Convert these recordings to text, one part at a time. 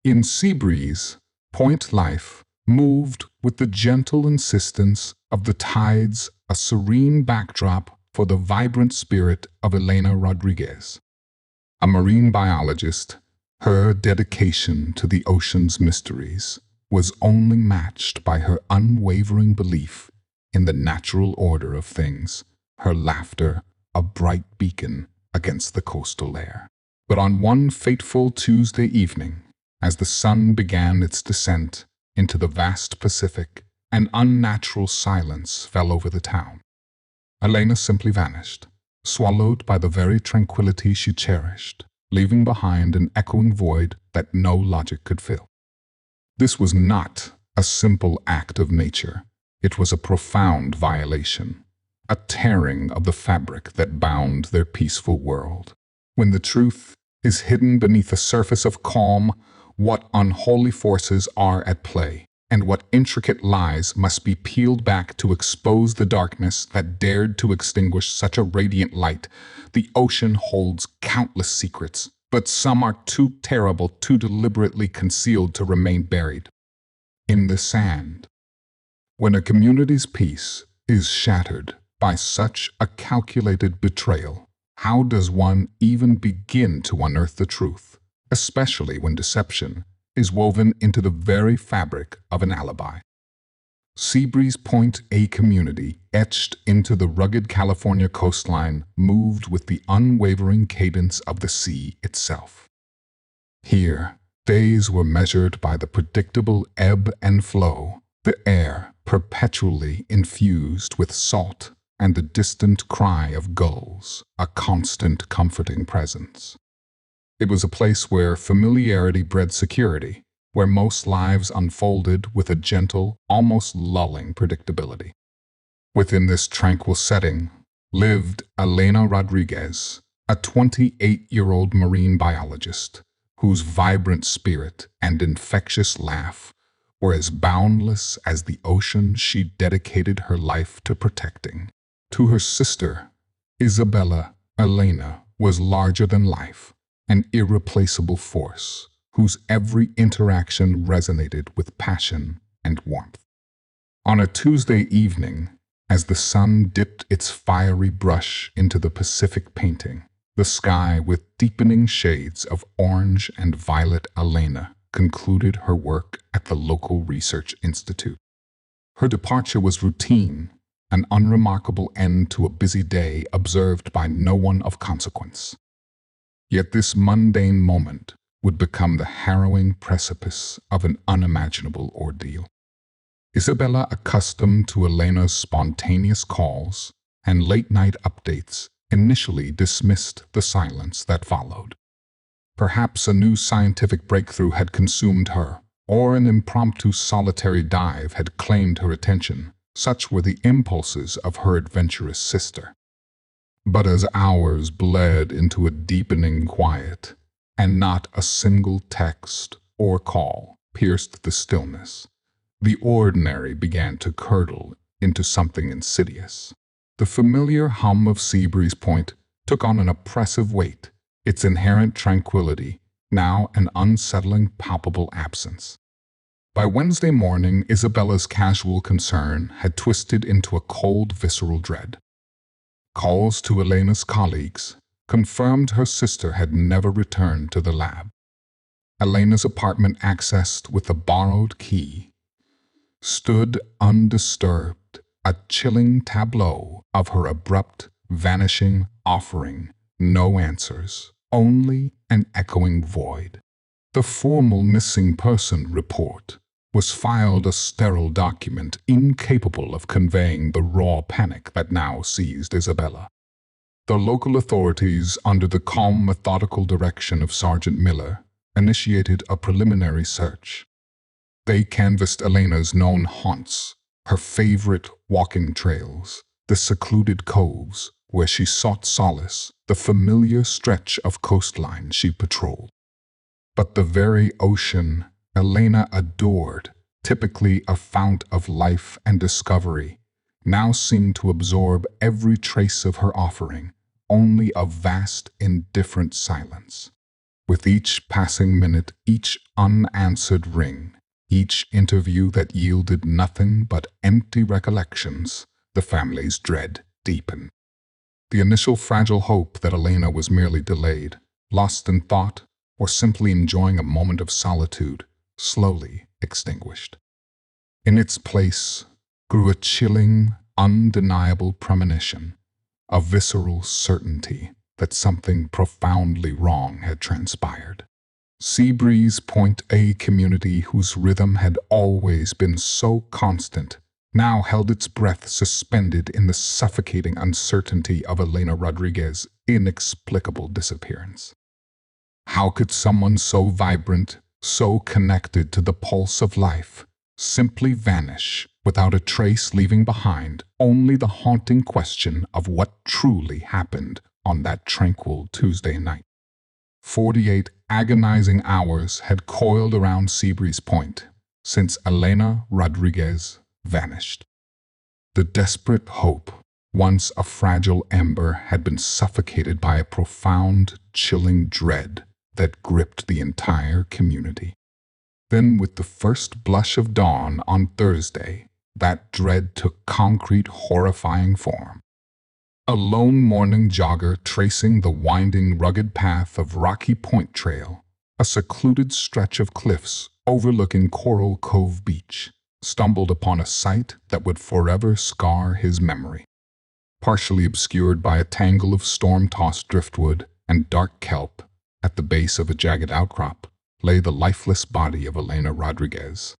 In Seabreeze, Point life moved with the gentle insistence of the tides, a serene backdrop for the vibrant spirit of Elena Rodriguez. A marine biologist, her dedication to the ocean's mysteries was only matched by her unwavering belief in the natural order of things, her laughter a bright beacon against the coastal air. But on one fateful Tuesday evening, as the sun began its descent into the vast Pacific, an unnatural silence fell over the town. Elena simply vanished, swallowed by the very tranquility she cherished, leaving behind an echoing void that no logic could fill. This was not a simple act of nature. It was a profound violation, a tearing of the fabric that bound their peaceful world. When the truth is hidden beneath a surface of calm, what unholy forces are at play, and what intricate lies must be peeled back to expose the darkness that dared to extinguish such a radiant light. The ocean holds countless secrets, but some are too terrible, too deliberately concealed to remain buried in the sand. When a community's peace is shattered by such a calculated betrayal, how does one even begin to unearth the truth? Especially when deception is woven into the very fabric of an alibi. Seabreeze Point, a community etched into the rugged California coastline, moved with the unwavering cadence of the sea itself. Here, days were measured by the predictable ebb and flow, the air perpetually infused with salt, and the distant cry of gulls, a constant comforting presence. It was a place where familiarity bred security, where most lives unfolded with a gentle, almost lulling predictability. Within this tranquil setting lived Elena Rodriguez, a 28-year-old marine biologist whose vibrant spirit and infectious laugh were as boundless as the ocean she dedicated her life to protecting. To her sister, Isabella, Elena was larger than life, an irreplaceable force whose every interaction resonated with passion and warmth. On a Tuesday evening, as the sun dipped its fiery brush into the Pacific painting, the sky with deepening shades of orange and violet, Elena concluded her work at the local research institute. Her departure was routine, an unremarkable end to a busy day observed by no one of consequence. Yet this mundane moment would become the harrowing precipice of an unimaginable ordeal. Isabella, accustomed to Elena's spontaneous calls and late-night updates, initially dismissed the silence that followed. Perhaps a new scientific breakthrough had consumed her, or an impromptu solitary dive had claimed her attention. Such were the impulses of her adventurous sister. But as hours bled into a deepening quiet, and not a single text or call pierced the stillness, the ordinary began to curdle into something insidious. The familiar hum of Seabreeze Point took on an oppressive weight, its inherent tranquility now an unsettling, palpable absence. By Wednesday morning, Isabella's casual concern had twisted into a cold, visceral dread. Calls to Elena's colleagues confirmed her sister had never returned to the lab. Elena's apartment, accessed with a borrowed key, stood undisturbed, a chilling tableau of her abrupt vanishing, offering no answers, only an echoing void. The formal missing person report was filed, a sterile document incapable of conveying the raw panic that now seized Isabella. The local authorities, under the calm, methodical direction of Sergeant Miller, initiated a preliminary search. They canvassed Elena's known haunts, her favorite walking trails, the secluded coves where she sought solace, the familiar stretch of coastline she patrolled. But the very ocean Elena adored, typically a fount of life and discovery, now seemed to absorb every trace of her offering, only a vast, indifferent silence. With each passing minute, each unanswered ring, each interview that yielded nothing but empty recollections, the family's dread deepened. The initial fragile hope that Elena was merely delayed, lost in thought, or simply enjoying a moment of solitude, slowly extinguished. In its place grew a chilling, undeniable premonition, a visceral certainty that something profoundly wrong had transpired. Seabreeze Point, a community whose rhythm had always been so constant, now held its breath suspended in the suffocating uncertainty of Elena Rodriguez's inexplicable disappearance. How could someone so vibrant, so connected to the pulse of life, simply vanish without a trace, leaving behind only the haunting question of what truly happened on that tranquil Tuesday night? 48 agonizing hours had coiled around Seabreeze Point since Elena Rodriguez vanished. The desperate hope, once a fragile ember, had been suffocated by a profound, chilling dread that gripped the entire community. Then, with the first blush of dawn on Thursday, that dread took concrete, horrifying form. A lone morning jogger tracing the winding, rugged path of Rocky Point Trail, a secluded stretch of cliffs overlooking Coral Cove Beach, stumbled upon a sight that would forever scar his memory. Partially obscured by a tangle of storm-tossed driftwood and dark kelp, at the base of a jagged outcrop, lay the lifeless body of Elena Rodriguez.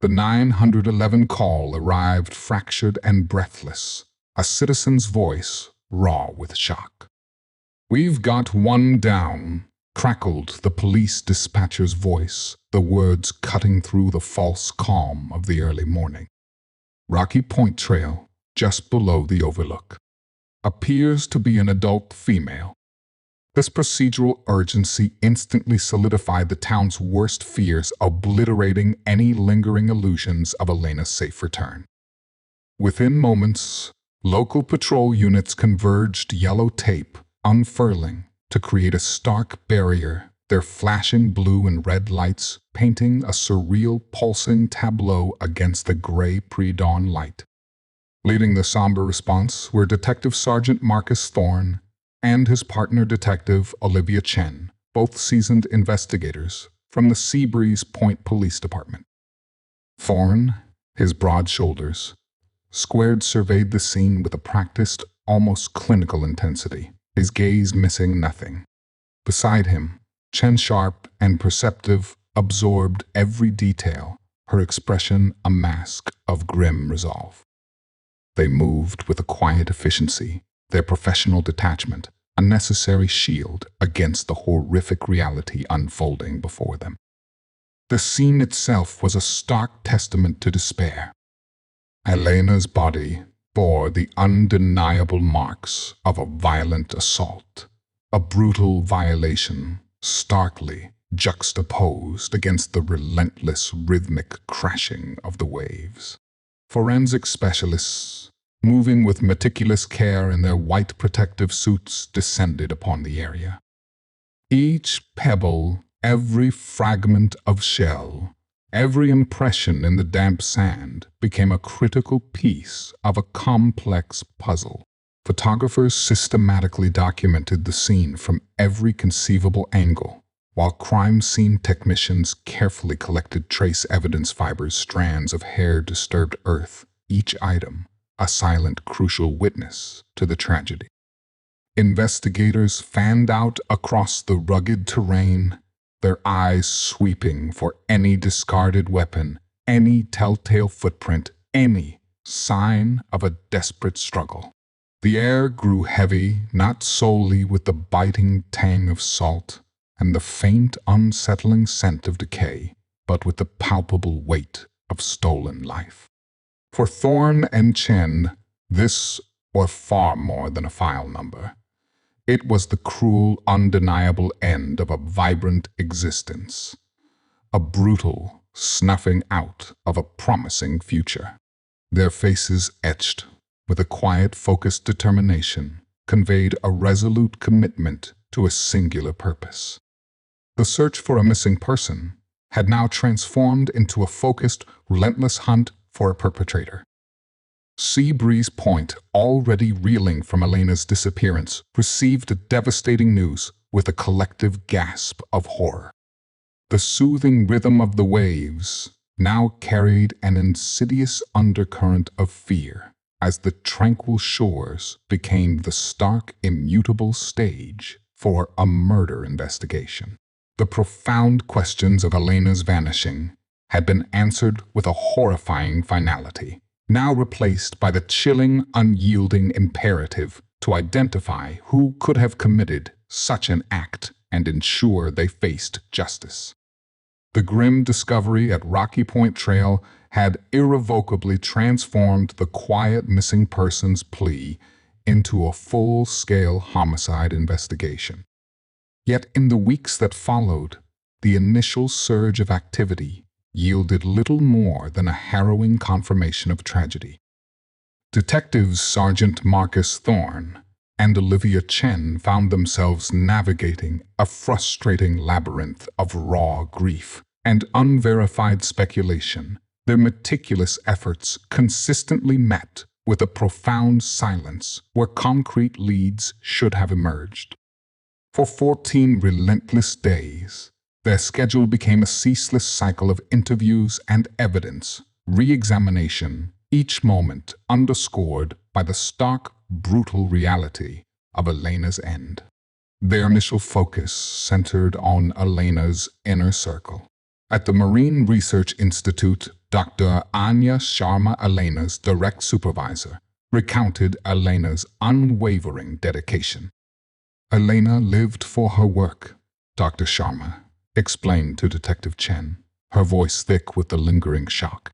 The 911 call arrived fractured and breathless, a citizen's voice raw with shock. "We've got one down," crackled the police dispatcher's voice, the words cutting through the false calm of the early morning. "Rocky Point Trail, just below the overlook. Appears to be an adult female." This procedural urgency instantly solidified the town's worst fears, obliterating any lingering illusions of Elena's safe return. Within moments, local patrol units converged, yellow tape unfurling to create a stark barrier, their flashing blue and red lights painting a surreal, pulsing tableau against the gray pre-dawn light. Leading the somber response were Detective Sergeant Marcus Thorne and his partner Detective Olivia Chen, both seasoned investigators from the Seabreeze Point Police Department. Thorne, his broad shoulders squared, surveyed the scene with a practiced, almost clinical intensity, his gaze missing nothing. Beside him, Chen, sharp and perceptive, absorbed every detail, her expression a mask of grim resolve. They moved with a quiet efficiency, their professional detachment a necessary shield against the horrific reality unfolding before them. The scene itself was a stark testament to despair. Elena's body bore the undeniable marks of a violent assault, a brutal violation starkly juxtaposed against the relentless rhythmic crashing of the waves. Forensic specialists, moving with meticulous care in their white protective suits, descended upon the area. Each pebble, every fragment of shell, every impression in the damp sand became a critical piece of a complex puzzle. Photographers systematically documented the scene from every conceivable angle, while crime scene technicians carefully collected trace evidence fibers, strands of hair, disturbed earth, each item a silent, crucial witness to the tragedy. Investigators fanned out across the rugged terrain, their eyes sweeping for any discarded weapon, any telltale footprint, any sign of a desperate struggle. The air grew heavy, not solely with the biting tang of salt and the faint, unsettling scent of decay, but with the palpable weight of stolen life. For Thorne and Chen, this was far more than a file number. It was the cruel, undeniable end of a vibrant existence, a brutal snuffing out of a promising future. Their faces, etched with a quiet, focused determination, conveyed a resolute commitment to a singular purpose. The search for a missing person had now transformed into a focused, relentless hunt for a perpetrator. Seabreeze Point, already reeling from Elena's disappearance, received devastating news with a collective gasp of horror. The soothing rhythm of the waves now carried an insidious undercurrent of fear as the tranquil shores became the stark, immutable stage for a murder investigation. The profound questions of Elena's vanishing had been answered with a horrifying finality, now replaced by the chilling, unyielding imperative to identify who could have committed such an act and ensure they faced justice. The grim discovery at Rocky Point Trail had irrevocably transformed the quiet missing persons plea into a full-scale homicide investigation. Yet in the weeks that followed, the initial surge of activity yielded little more than a harrowing confirmation of tragedy. Detectives Sergeant Marcus Thorne and Olivia Chen found themselves navigating a frustrating labyrinth of raw grief and unverified speculation. Their meticulous efforts consistently met with a profound silence where concrete leads should have emerged. For 14 relentless days, their schedule became a ceaseless cycle of interviews and evidence, re-examination, each moment underscored by the stark, brutal reality of Elena's end. Their initial focus centered on Elena's inner circle. At the Marine Research Institute, Dr. Anya Sharma, Elena's direct supervisor, recounted Elena's unwavering dedication. Elena lived for her work, Dr. Sharma explained to Detective Chen, her voice thick with the lingering shock.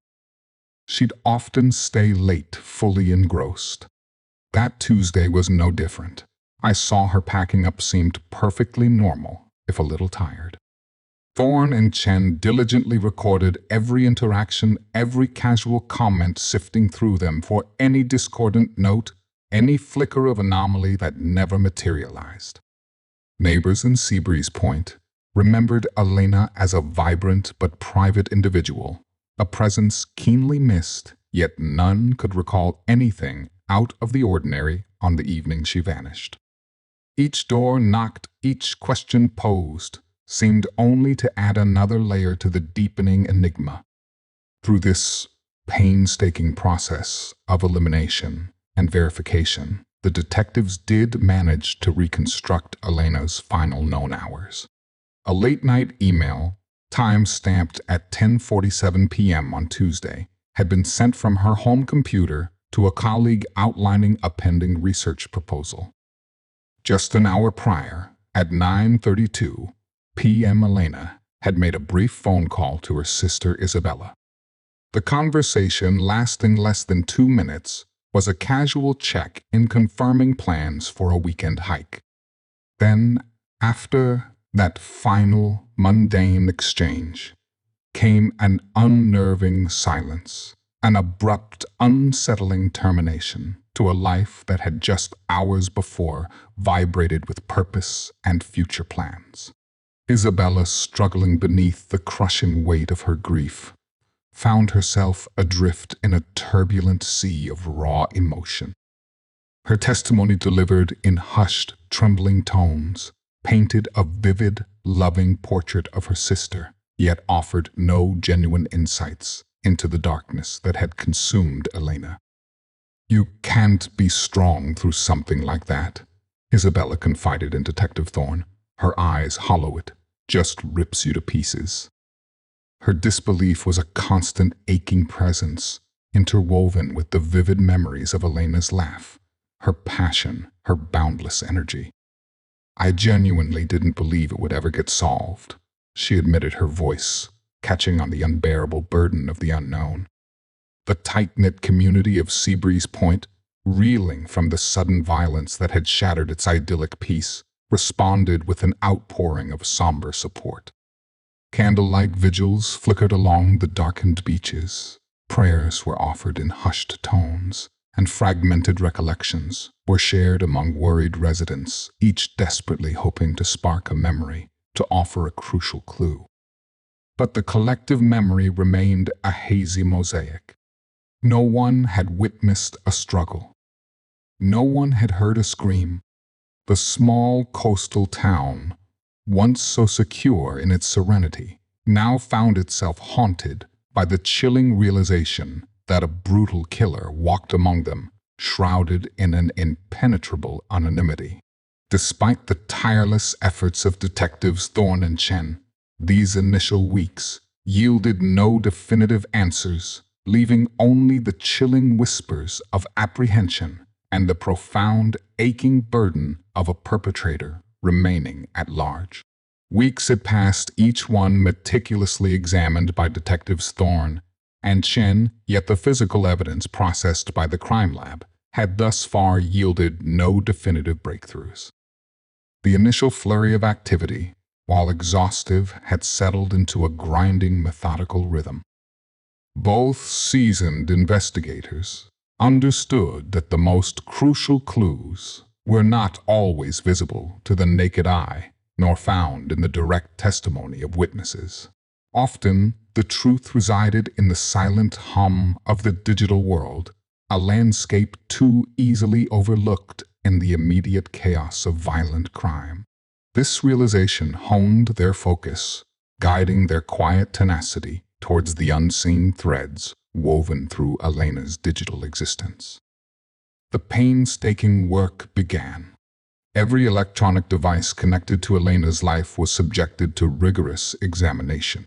She'd often stay late, fully engrossed. That Tuesday was no different. I saw her packing up seemed perfectly normal, if a little tired. Thorne and Chen diligently recorded every interaction, every casual comment, sifting through them for any discordant note, any flicker of anomaly that never materialized. Neighbors in Seabreeze Point remembered Elena as a vibrant but private individual, a presence keenly missed, yet none could recall anything out of the ordinary on the evening she vanished. Each door knocked, each question posed, seemed only to add another layer to the deepening enigma. Through this painstaking process of elimination and verification, the detectives did manage to reconstruct Elena's final known hours. A late-night email, time-stamped at 10:47 p.m. on Tuesday, had been sent from her home computer to a colleague outlining a pending research proposal. Just an hour prior, at 9:32 p.m., Elena had made a brief phone call to her sister Isabella. The conversation, lasting less than 2 minutes, was a casual check in confirming plans for a weekend hike. Then, after that final, mundane exchange, came an unnerving silence, an abrupt, unsettling termination to a life that had just hours before vibrated with purpose and future plans. Isabella, struggling beneath the crushing weight of her grief, found herself adrift in a turbulent sea of raw emotion. Her testimony, delivered in hushed, trembling tones, painted a vivid, loving portrait of her sister, yet offered no genuine insights into the darkness that had consumed Elena. "You can't be strong through something like that," Isabella confided in Detective Thorne. Her eyes hollow. "It just rips you to pieces." Her disbelief was a constant aching presence, interwoven with the vivid memories of Elena's laugh, her passion, her boundless energy. "I genuinely didn't believe it would ever get solved," she admitted, her voice catching on the unbearable burden of the unknown. The tight-knit community of Seabreeze Point, reeling from the sudden violence that had shattered its idyllic peace, responded with an outpouring of somber support. Candlelight vigils flickered along the darkened beaches, prayers were offered in hushed tones, and fragmented recollections were shared among worried residents, each desperately hoping to spark a memory to offer a crucial clue. But the collective memory remained a hazy mosaic. No one had witnessed a struggle. No one had heard a scream. The small coastal town, once so secure in its serenity, now found itself haunted by the chilling realization that a brutal killer walked among them, shrouded in an impenetrable anonymity. Despite the tireless efforts of detectives Thorne and Chen, these initial weeks yielded no definitive answers, leaving only the chilling whispers of apprehension and the profound, aching burden of a perpetrator remaining at large. Weeks had passed, each one meticulously examined by detectives Thorne and Chen, yet the physical evidence processed by the crime lab had thus far yielded no definitive breakthroughs. The initial flurry of activity, while exhaustive, had settled into a grinding, methodical rhythm. Both seasoned investigators understood that the most crucial clues were not always visible to the naked eye, nor found in the direct testimony of witnesses. Often, the truth resided in the silent hum of the digital world, a landscape too easily overlooked in the immediate chaos of violent crime. This realization honed their focus, guiding their quiet tenacity towards the unseen threads woven through Elena's digital existence. The painstaking work began. Every electronic device connected to Elena's life was subjected to rigorous examination.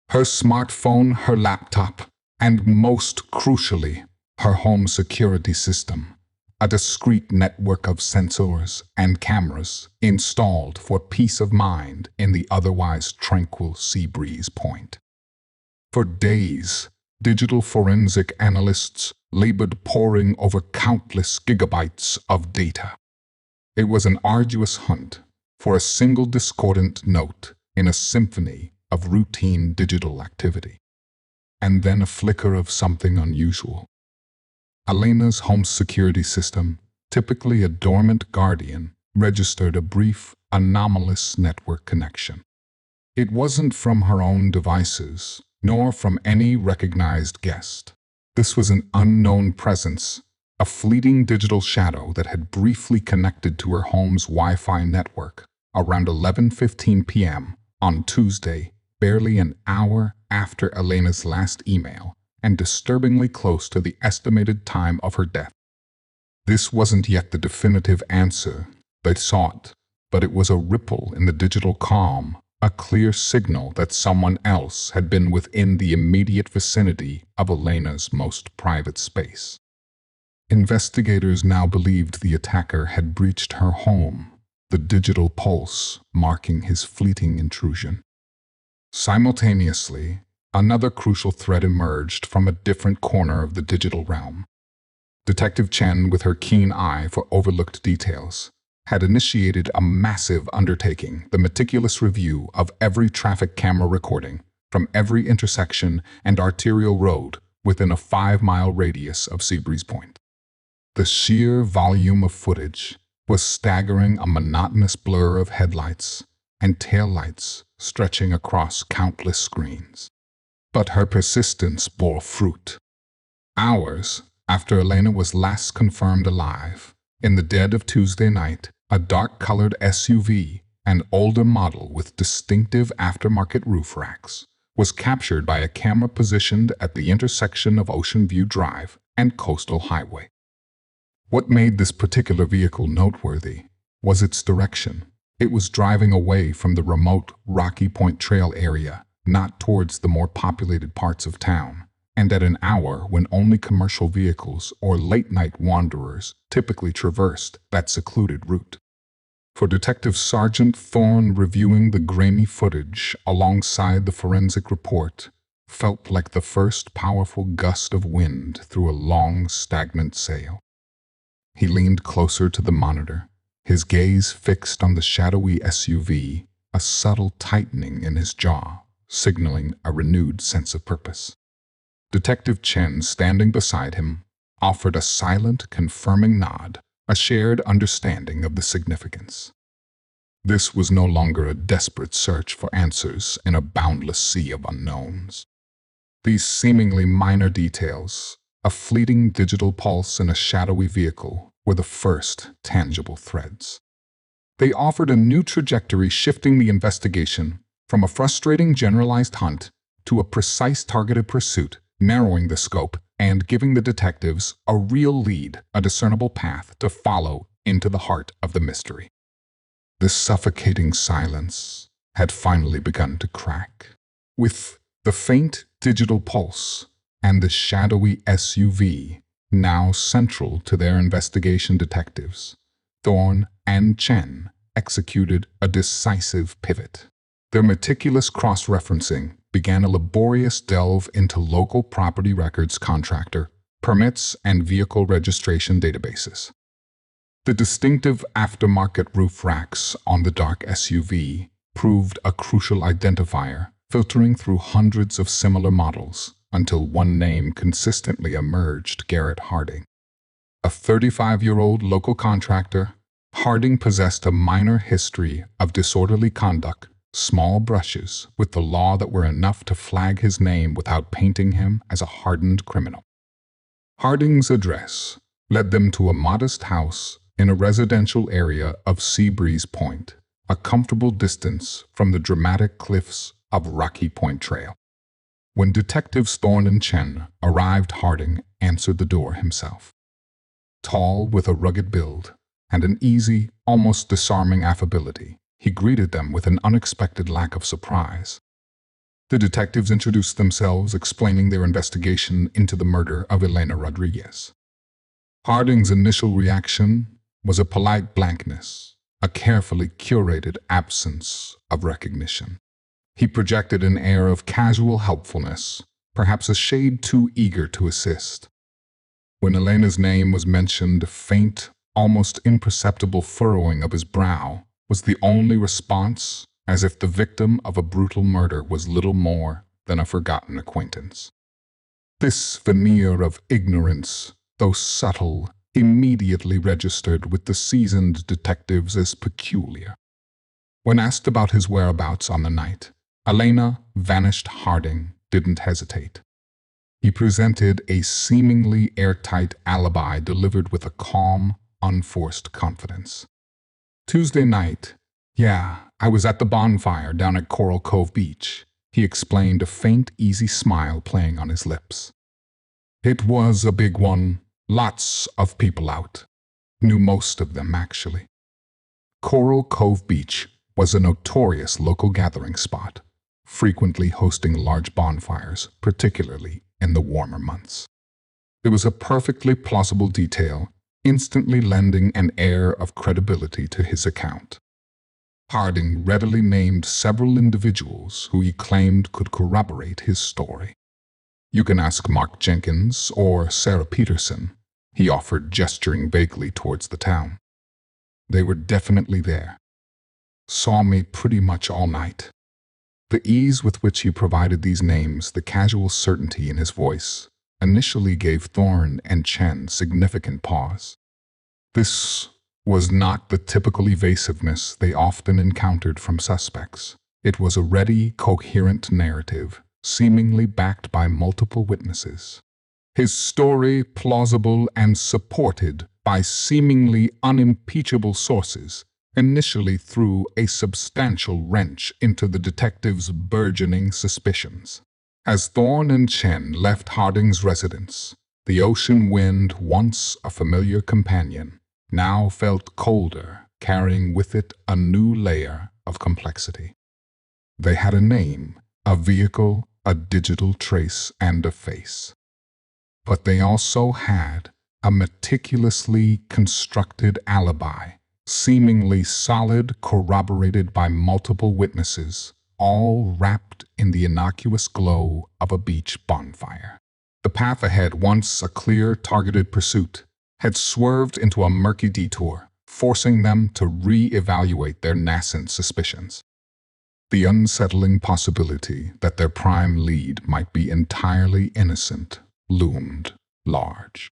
Her smartphone, her laptop, and most crucially, her home security system, a discrete network of sensors and cameras installed for peace of mind in the otherwise tranquil Seabreeze Point. For days, digital forensic analysts labored poring over countless gigabytes of data. It was an arduous hunt for a single discordant note in a symphony of routine digital activity. And then a flicker of something unusual. Elena's home security system, typically a dormant guardian, registered a brief, anomalous network connection. It wasn't from her own devices, nor from any recognized guest. This was an unknown presence, a fleeting digital shadow that had briefly connected to her home's Wi-Fi network around 11:15 p.m. on Tuesday, barely an hour after Elena's last email, and disturbingly close to the estimated time of her death. This wasn't yet the definitive answer they sought, but it was a ripple in the digital calm, a clear signal that someone else had been within the immediate vicinity of Elena's most private space. Investigators now believed the attacker had breached her home, the digital pulse marking his fleeting intrusion. Simultaneously, another crucial threat emerged from a different corner of the digital realm. Detective Chen, with her keen eye for overlooked details, had initiated a massive undertaking, the meticulous review of every traffic camera recording from every intersection and arterial road within a 5-mile radius of Seabreeze Point. The sheer volume of footage was staggering, a monotonous blur of headlights and taillights stretching across countless screens. But her persistence bore fruit. Hours after Elena was last confirmed alive, in the dead of Tuesday night, a dark-colored SUV, an older model with distinctive aftermarket roof racks, was captured by a camera positioned at the intersection of Ocean View Drive and Coastal Highway. What made this particular vehicle noteworthy was its direction. It was driving away from the remote Rocky Point Trail area, not towards the more populated parts of town, and at an hour when only commercial vehicles or late-night wanderers typically traversed that secluded route. For Detective Sergeant Thorne, reviewing the grainy footage alongside the forensic report felt like the first powerful gust of wind through a long, stagnant sail. He leaned closer to the monitor, his gaze fixed on the shadowy SUV, a subtle tightening in his jaw, signaling a renewed sense of purpose. Detective Chen, standing beside him, offered a silent, confirming nod, a shared understanding of the significance. This was no longer a desperate search for answers in a boundless sea of unknowns. These seemingly minor details, a fleeting digital pulse in a shadowy vehicle, were the first tangible threads. They offered a new trajectory, shifting the investigation from a frustrating generalized hunt to a precise targeted pursuit, narrowing the scope and giving the detectives a real lead, a discernible path to follow into the heart of the mystery. The suffocating silence had finally begun to crack. With the faint digital pulse and the shadowy SUV now central to their investigation, detectives Thorne and Chen executed a decisive pivot. Their meticulous cross-referencing began a laborious delve into local property records, contractor permits, and vehicle registration databases. The distinctive aftermarket roof racks on the dark SUV proved a crucial identifier, filtering through hundreds of similar models until one name consistently emerged: Garrett Harding. A 35-year-old local contractor, Harding possessed a minor history of disorderly conduct, small brushes with the law that were enough to flag his name without painting him as a hardened criminal. Harding's address led them to a modest house in a residential area of Seabreeze Point, a comfortable distance from the dramatic cliffs of Rocky Point Trail. When Detectives Thorne and Chen arrived, Harding answered the door himself. Tall, with a rugged build and an easy, almost disarming affability, he greeted them with an unexpected lack of surprise. The detectives introduced themselves, explaining their investigation into the murder of Elena Rodriguez. Harding's initial reaction was a polite blankness, a carefully curated absence of recognition. He projected an air of casual helpfulness, perhaps a shade too eager to assist. When Elena's name was mentioned, a faint, almost imperceptible furrowing of his brow was the only response, as if the victim of a brutal murder was little more than a forgotten acquaintance. This veneer of ignorance, though subtle, immediately registered with the seasoned detectives as peculiar. When asked about his whereabouts on the night Elena vanished, Harding didn't hesitate. He presented a seemingly airtight alibi delivered with a calm, unforced confidence. "Tuesday night, I was at the bonfire down at Coral Cove Beach," he explained, a faint, easy smile playing on his lips. "It was a big one. Lots of people out. Knew most of them, actually." Coral Cove Beach was a notorious local gathering spot, frequently hosting large bonfires, particularly in the warmer months. It was a perfectly plausible detail, instantly lending an air of credibility to his account. Harding readily named several individuals who he claimed could corroborate his story. "You can ask Mark Jenkins or Sarah Peterson," he offered, gesturing vaguely towards the town. "They were definitely there. Saw me pretty much all night." The ease with which he provided these names, the casual certainty in his voice, initially gave Thorne and Chen significant pause. This was not the typical evasiveness they often encountered from suspects. It was a ready, coherent narrative, seemingly backed by multiple witnesses. His story plausible and supported by seemingly unimpeachable sources, initially threw a substantial wrench into the detectives' burgeoning suspicions. As Thorne and Chen left Harding's residence, the ocean wind, once a familiar companion, now felt colder, carrying with it a new layer of complexity. They had a name, a vehicle, a digital trace, and a face. But they also had a meticulously constructed alibi, seemingly solid, corroborated by multiple witnesses, all wrapped in the innocuous glow of a beach bonfire. The path ahead, once a clear, targeted pursuit, had swerved into a murky detour, forcing them to re-evaluate their nascent suspicions. The unsettling possibility that their prime lead might be entirely innocent loomed large.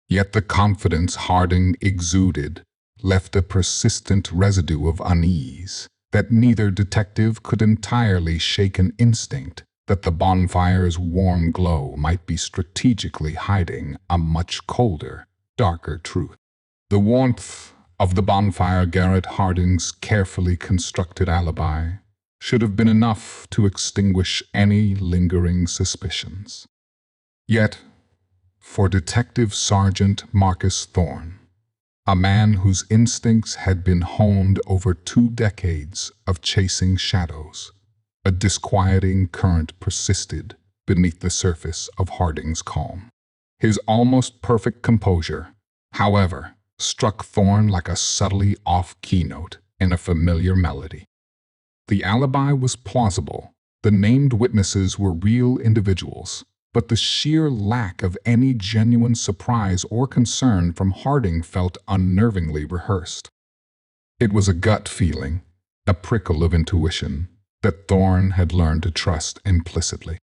Yet the confidence Harding exuded left a persistent residue of unease that neither detective could entirely shake an instinct that the bonfire's warm glow might be strategically hiding a much colder, darker truth. The warmth of the bonfire, Garrett Harding's carefully constructed alibi, should have been enough to extinguish any lingering suspicions. Yet, for Detective Sergeant Marcus Thorne, a man whose instincts had been honed over 2 decades of chasing shadows, a disquieting current persisted beneath the surface of Harding's calm. His almost perfect composure, however, struck Thorne like a subtly off keynote in a familiar melody. The alibi was plausible, the named witnesses were real individuals, but the sheer lack of any genuine surprise or concern from Harding felt unnervingly rehearsed. It was a gut feeling, a prickle of intuition, that Thorne had learned to trust implicitly.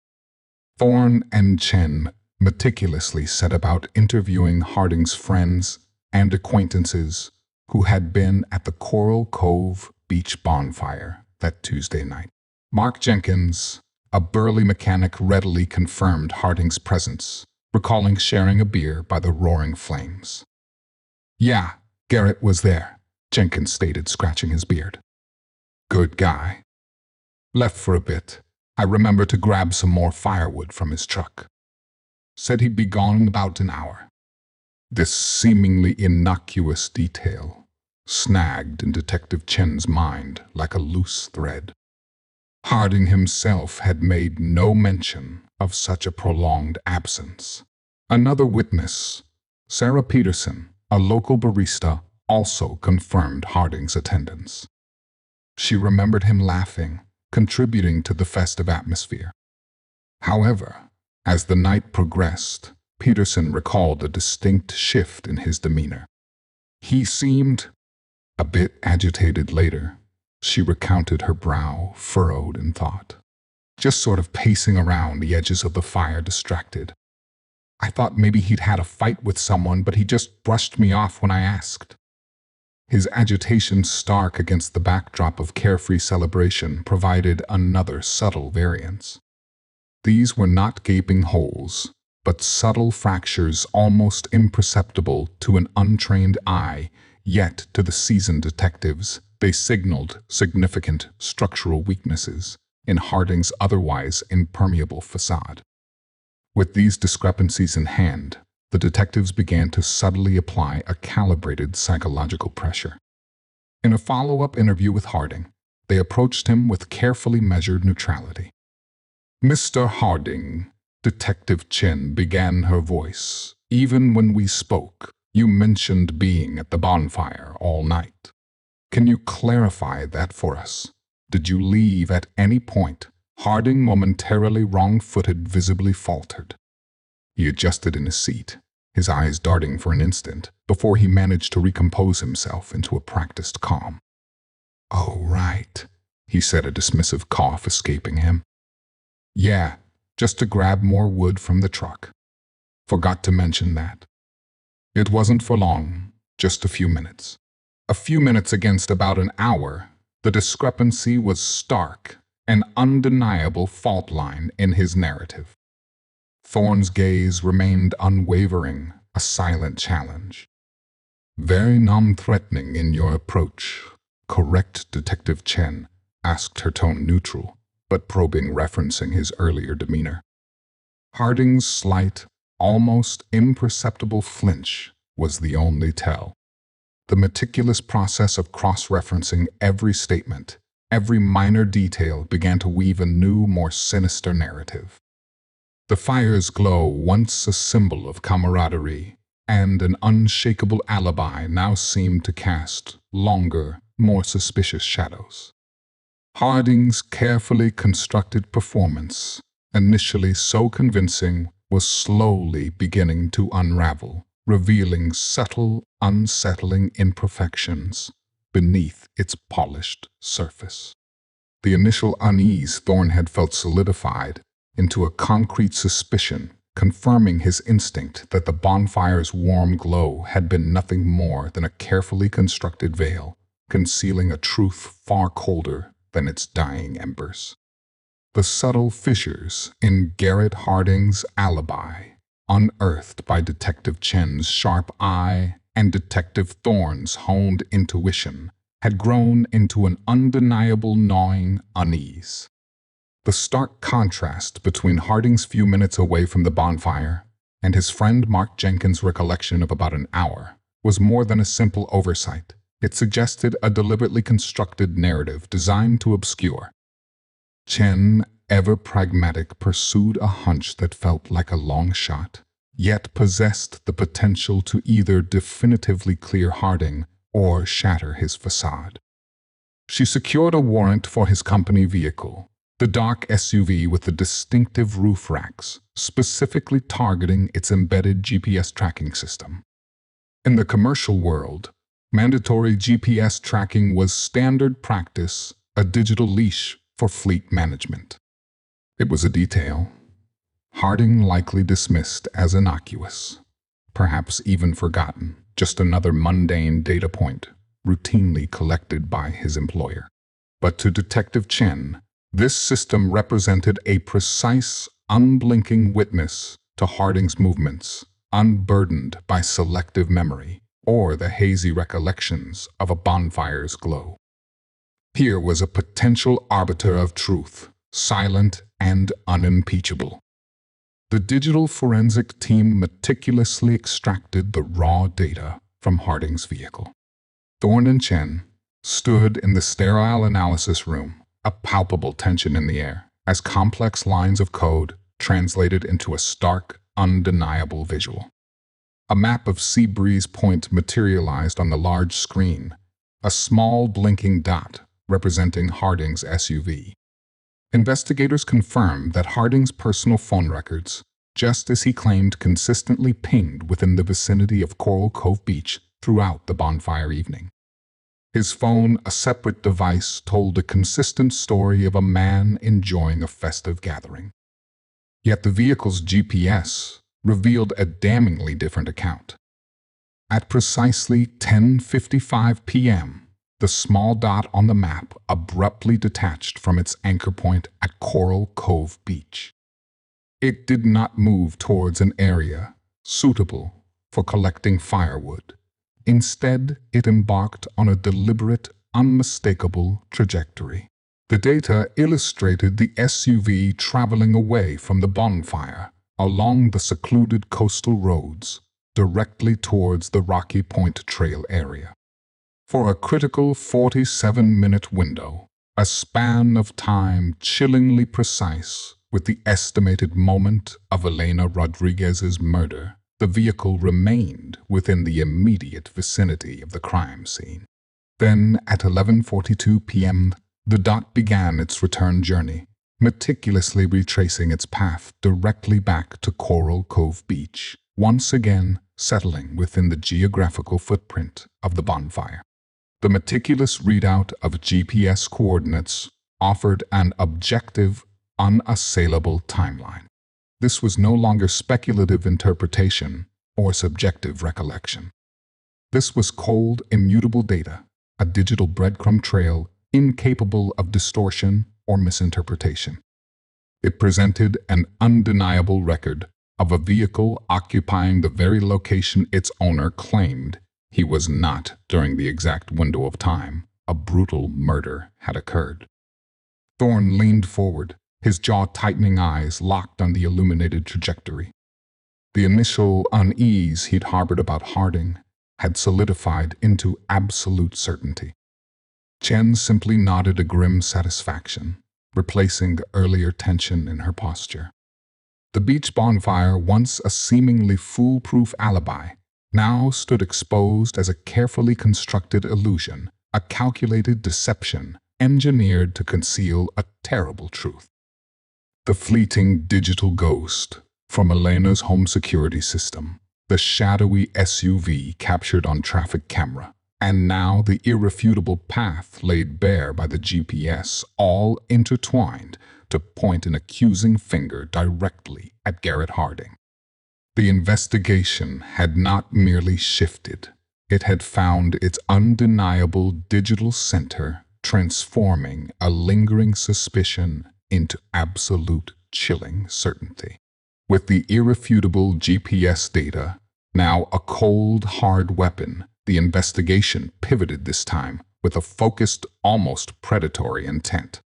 Thorne and Chen meticulously set about interviewing Harding's friends and acquaintances who had been at the Coral Cove beach bonfire that Tuesday night. Mark Jenkins, a burly mechanic, readily confirmed Harding's presence, recalling sharing a beer by the roaring flames. "Yeah, Garrett was there," Jenkins stated, scratching his beard. "Good guy. Left for a bit. I remember to grab some more firewood from his truck. Said he'd be gone in about an hour." This seemingly innocuous detail snagged in Detective Chen's mind like a loose thread. Harding himself had made no mention of such a prolonged absence. Another witness, Sarah Peterson, a local barista, also confirmed Harding's attendance. She remembered him laughing, contributing to the festive atmosphere. However, as the night progressed, Peterson recalled a distinct shift in his demeanor. He seemed a bit agitated later. She recounted, her brow furrowed in thought, just sort of pacing around the edges of the fire, distracted. "I thought maybe he'd had a fight with someone, but he just brushed me off when I asked." His agitation, stark against the backdrop of carefree celebration, provided another subtle variance. These were not gaping holes, but subtle fractures almost imperceptible to an untrained eye, yet to the seasoned detectives, they signaled significant structural weaknesses in Harding's otherwise impermeable facade. With these discrepancies in hand, the detectives began to subtly apply a calibrated psychological pressure. In a follow-up interview with Harding, they approached him with carefully measured neutrality. "Mr. Harding," Detective Chen began, her voice, "even when we spoke, you mentioned being at the bonfire all night. Can you clarify that for us? Did you leave at any point?" Harding, momentarily wrong-footed, visibly faltered. He adjusted in his seat, his eyes darting for an instant, before he managed to recompose himself into a practiced calm. "Oh, right," he said, a dismissive cough escaping him. "Yeah, just to grab more wood from the truck. Forgot to mention that. It wasn't for long, just a few minutes." A few minutes against about an hour, the discrepancy was stark, an undeniable fault line in his narrative. Thorne's gaze remained unwavering, a silent challenge. "Very non-threatening in your approach, correct, Detective Chen?" asked, her tone neutral, but probing, referencing his earlier demeanor. Harding's slight, almost imperceptible flinch was the only tell. The meticulous process of cross-referencing every statement, every minor detail, began to weave a new, more sinister narrative. The fire's glow, once a symbol of camaraderie and an unshakable alibi, now seemed to cast longer, more suspicious shadows. Harding's carefully constructed performance, initially so convincing, was slowly beginning to unravel, revealing subtle, unsettling imperfections beneath its polished surface. The initial unease Thorne had felt solidified into a concrete suspicion, confirming his instinct that the bonfire's warm glow had been nothing more than a carefully constructed veil, concealing a truth far colder than its dying embers. The subtle fissures in Garrett Harding's alibi, unearthed by Detective Chen's sharp eye and Detective Thorne's honed intuition, had grown into an undeniable gnawing unease. The stark contrast between Harding's few minutes away from the bonfire and his friend Mark Jenkins' recollection of about an hour was more than a simple oversight. It suggested a deliberately constructed narrative designed to obscure. Chen, ever pragmatic, pursued a hunch that felt like a long shot, yet possessed the potential to either definitively clear Harding or shatter his facade. She secured a warrant for his company vehicle, the dark SUV with the distinctive roof racks, specifically targeting its embedded GPS tracking system. In the commercial world, mandatory GPS tracking was standard practice, a digital leash for fleet management. It was a detail Harding likely dismissed as innocuous, perhaps even forgotten, just another mundane data point routinely collected by his employer. But to Detective Chen, this system represented a precise, unblinking witness to Harding's movements, unburdened by selective memory or the hazy recollections of a bonfire's glow. Here was a potential arbiter of truth, silent and unimpeachable. The digital forensic team meticulously extracted the raw data from Harding's vehicle. Thorne and Chen stood in the sterile analysis room, a palpable tension in the air, as complex lines of code translated into a stark, undeniable visual. A map of Seabreeze Point materialized on the large screen, a small blinking dot representing Harding's SUV. Investigators confirmed that Harding's personal phone records, just as he claimed, consistently pinged within the vicinity of Coral Cove Beach throughout the bonfire evening. His phone, a separate device, told a consistent story of a man enjoying a festive gathering. Yet the vehicle's GPS revealed a damningly different account. At precisely 10:55 p.m., the small dot on the map abruptly detached from its anchor point at Coral Cove Beach. It did not move towards an area suitable for collecting firewood. Instead, it embarked on a deliberate, unmistakable trajectory. The data illustrated the SUV traveling away from the bonfire along the secluded coastal roads directly towards the Rocky Point Trail area. For a critical 47-minute window, a span of time chillingly precise with the estimated moment of Elena Rodriguez's murder, the vehicle remained within the immediate vicinity of the crime scene. Then, at 11:42 p.m., the dot began its return journey, meticulously retracing its path directly back to Coral Cove Beach, once again settling within the geographical footprint of the bonfire. The meticulous readout of GPS coordinates offered an objective, unassailable timeline. This was no longer speculative interpretation or subjective recollection. This was cold, immutable data, a digital breadcrumb trail incapable of distortion or misinterpretation. It presented an undeniable record of a vehicle occupying the very location its owner claimed he was not during the exact window of time a brutal murder had occurred. Thorne leaned forward, his jaw-tightening eyes locked on the illuminated trajectory. The initial unease he'd harbored about Harding had solidified into absolute certainty. Chen simply nodded a grim satisfaction, replacing the earlier tension in her posture. The beach bonfire, once a seemingly foolproof alibi, now stood exposed as a carefully constructed illusion, a calculated deception engineered to conceal a terrible truth. The fleeting digital ghost from Elena's home security system, the shadowy SUV captured on traffic camera, and now the irrefutable path laid bare by the GPS, all intertwined to point an accusing finger directly at Garrett Harding. The investigation had not merely shifted. It had found its undeniable digital center, transforming a lingering suspicion into absolute chilling certainty. With the irrefutable GPS data, now a cold, hard weapon, the investigation pivoted this time with a focused, almost predatory intent.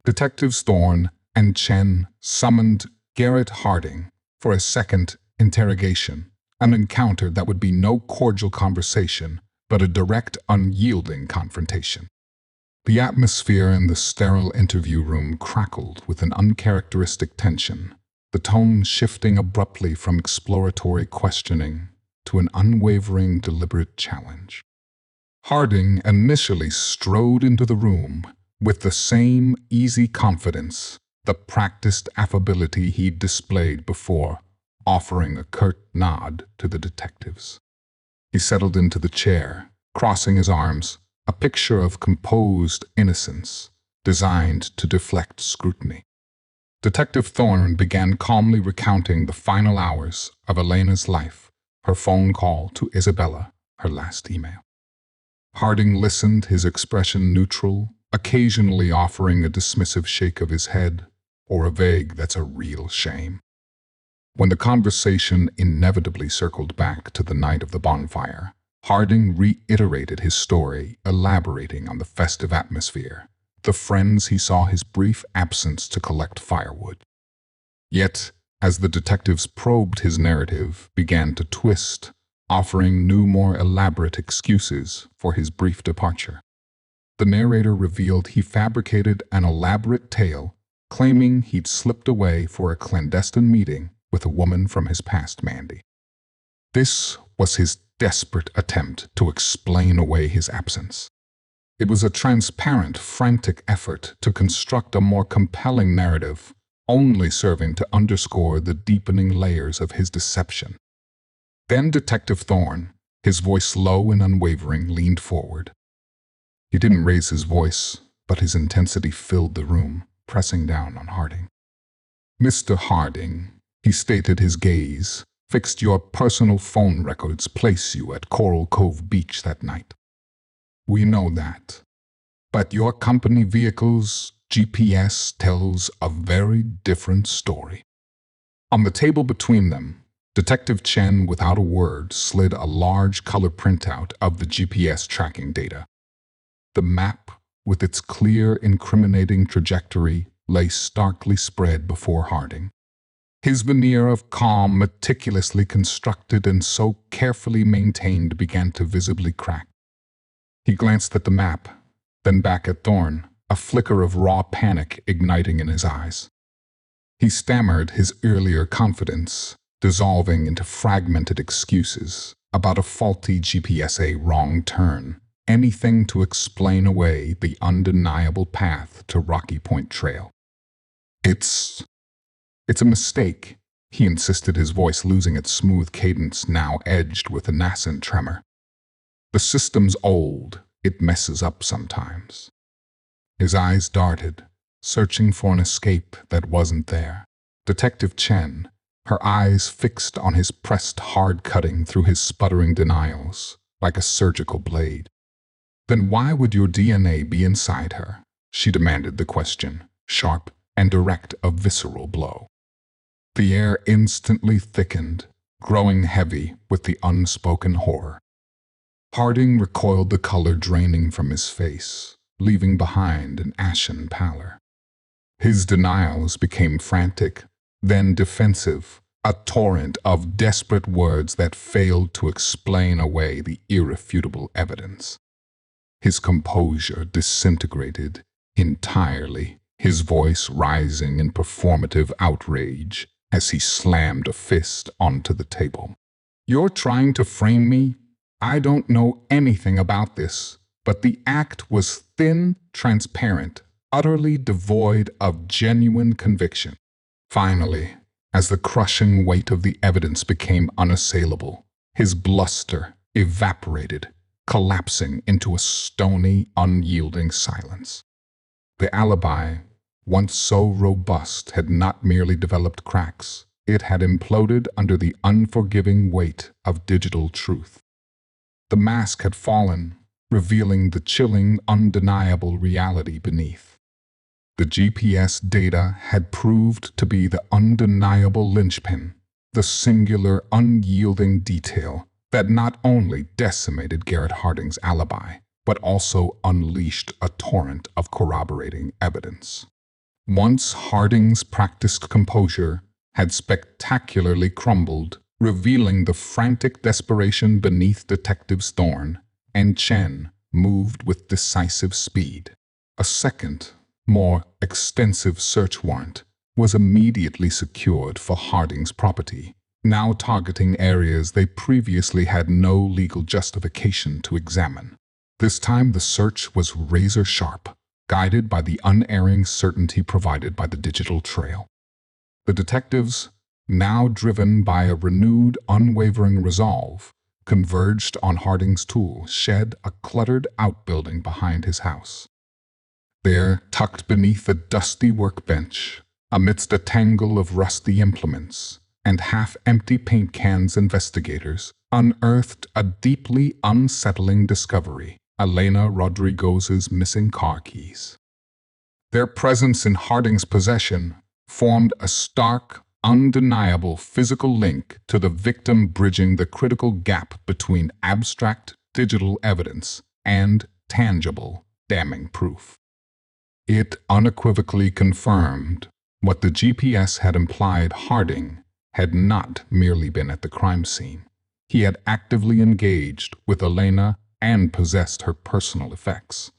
Detectives Thorne and Chen summoned Garrett Harding for a second interrogation, an encounter that would be no cordial conversation, but a direct, unyielding confrontation. The atmosphere in the sterile interview room crackled with an uncharacteristic tension, the tone shifting abruptly from exploratory questioning to an unwavering, deliberate challenge. Harding initially strode into the room with the same easy confidence, the practiced affability he'd displayed before, offering a curt nod to the detectives. He settled into the chair, crossing his arms, a picture of composed innocence designed to deflect scrutiny. Detective Thorne began calmly recounting the final hours of Elena's life, her phone call to Isabella, her last email. Harding listened, his expression neutral, occasionally offering a dismissive shake of his head or a vague "that's a real shame." When the conversation inevitably circled back to the night of the bonfire, Harding reiterated his story, elaborating on the festive atmosphere, the friends he saw his brief absence to collect firewood. Yet, as the detectives probed his narrative, began to twist, offering new, more elaborate excuses for his brief departure. The narrator revealed he fabricated an elaborate tale, claiming he'd slipped away for a clandestine meeting with a woman from his past, Mandy. This was his desperate attempt to explain away his absence. It was a transparent, frantic effort to construct a more compelling narrative, only serving to underscore the deepening layers of his deception. Then Detective Thorne, his voice low and unwavering, leaned forward. He didn't raise his voice, but his intensity filled the room, pressing down on Harding. "Mr. Harding," he stated, his gaze fixed, "your personal phone records place you at Coral Cove Beach that night. We know that. But your company vehicle's GPS tells a very different story." On the table between them, Detective Chen, without a word, slid a large color printout of the GPS tracking data. The map, with its clear, incriminating trajectory, lay starkly spread before Harding. His veneer of calm, meticulously constructed and so carefully maintained, began to visibly crack. He glanced at the map, then back at Thorne, a flicker of raw panic igniting in his eyes. He stammered, his earlier confidence dissolving into fragmented excuses about a faulty GPS, a wrong turn, anything to explain away the undeniable path to Rocky Point Trail. It's a mistake," he insisted, his voice losing its smooth cadence, now edged with a nascent tremor. "The system's old. It messes up sometimes." His eyes darted, searching for an escape that wasn't there. Detective Chen, her eyes fixed on his pressed hard, cutting through his sputtering denials like a surgical blade. "Then why would your DNA be inside her?" she demanded, the question sharp and direct, a visceral blow. The air instantly thickened, growing heavy with the unspoken horror. Harding recoiled, the color draining from his face, leaving behind an ashen pallor. His denials became frantic, then defensive, a torrent of desperate words that failed to explain away the irrefutable evidence. His composure disintegrated entirely, his voice rising in performative outrage as he slammed a fist onto the table. "You're trying to frame me? I don't know anything about this." But the act was thin, transparent, utterly devoid of genuine conviction. Finally, as the crushing weight of the evidence became unassailable, his bluster evaporated, collapsing into a stony, unyielding silence. The alibi, once so robust, had not merely developed cracks, it had imploded under the unforgiving weight of digital truth. The mask had fallen, revealing the chilling, undeniable reality beneath. The GPS data had proved to be the undeniable linchpin, the singular, unyielding detail that not only decimated Garrett Harding's alibi, but also unleashed a torrent of corroborating evidence. Once Harding's practiced composure had spectacularly crumbled, revealing the frantic desperation beneath Detectives Thorne and Chen moved with decisive speed. A second, more extensive search warrant was immediately secured for Harding's property, now targeting areas they previously had no legal justification to examine. This time the search was razor-sharp, guided by the unerring certainty provided by the digital trail. The detectives, now driven by a renewed, unwavering resolve, converged on Harding's tool shed, a cluttered outbuilding behind his house. There, tucked beneath a dusty workbench, amidst a tangle of rusty implements and half-empty paint cans, investigators unearthed a deeply unsettling discovery: Elena Rodriguez's missing car keys. Their presence in Harding's possession formed a stark, undeniable physical link to the victim, bridging the critical gap between abstract digital evidence and tangible, damning proof. It unequivocally confirmed what the GPS had implied: Harding had not merely been at the crime scene. He had actively engaged with Elena and possessed her personal effects.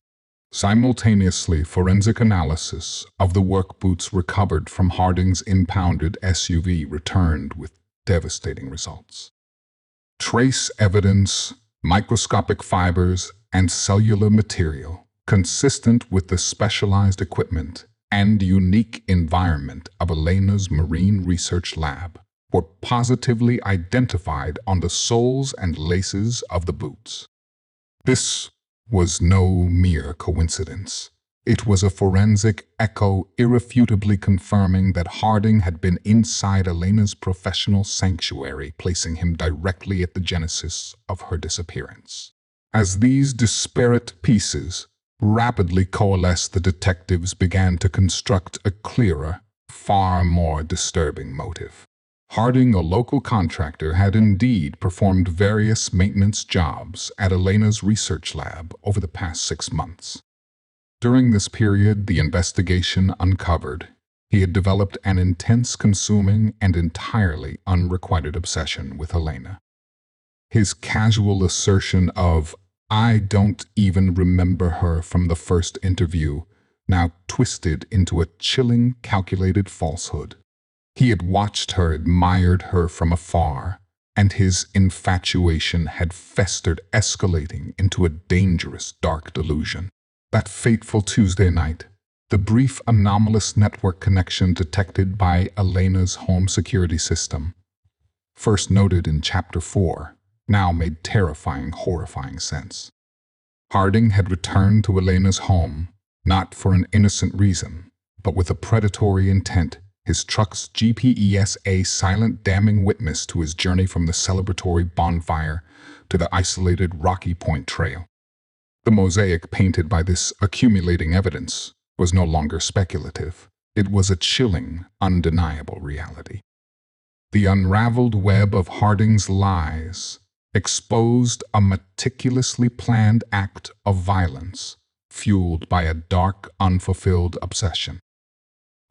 Simultaneously, forensic analysis of the work boots recovered from Harding's impounded SUV returned with devastating results. Trace evidence, microscopic fibers, and cellular material, consistent with the specialized equipment and unique environment of Elena's marine research lab, were positively identified on the soles and laces of the boots. This was no mere coincidence. It was a forensic echo, irrefutably confirming that Harding had been inside Elena's professional sanctuary, placing him directly at the genesis of her disappearance. As these disparate pieces rapidly coalesced, the detectives began to construct a clearer, far more disturbing motive. Harding, a local contractor, had indeed performed various maintenance jobs at Elena's research lab over the past 6 months. During this period, the investigation uncovered he had developed an intense, consuming, and entirely unrequited obsession with Elena. His casual assertion of, "I don't even remember her from the first interview," now twisted into a chilling, calculated falsehood. He had watched her, admired her from afar, and his infatuation had festered, escalating into a dangerous, dark delusion. That fateful Tuesday night, the brief, anomalous network connection detected by Elena's home security system, first noted in Chapter 4, now made terrifying, horrifying sense. Harding had returned to Elena's home, not for an innocent reason, but with a predatory intent. His truck's GPS, a silent, damning witness to his journey from the celebratory bonfire to the isolated Rocky Point Trail. The mosaic painted by this accumulating evidence was no longer speculative. It was a chilling, undeniable reality. The unraveled web of Harding's lies exposed a meticulously planned act of violence, fueled by a dark, unfulfilled obsession.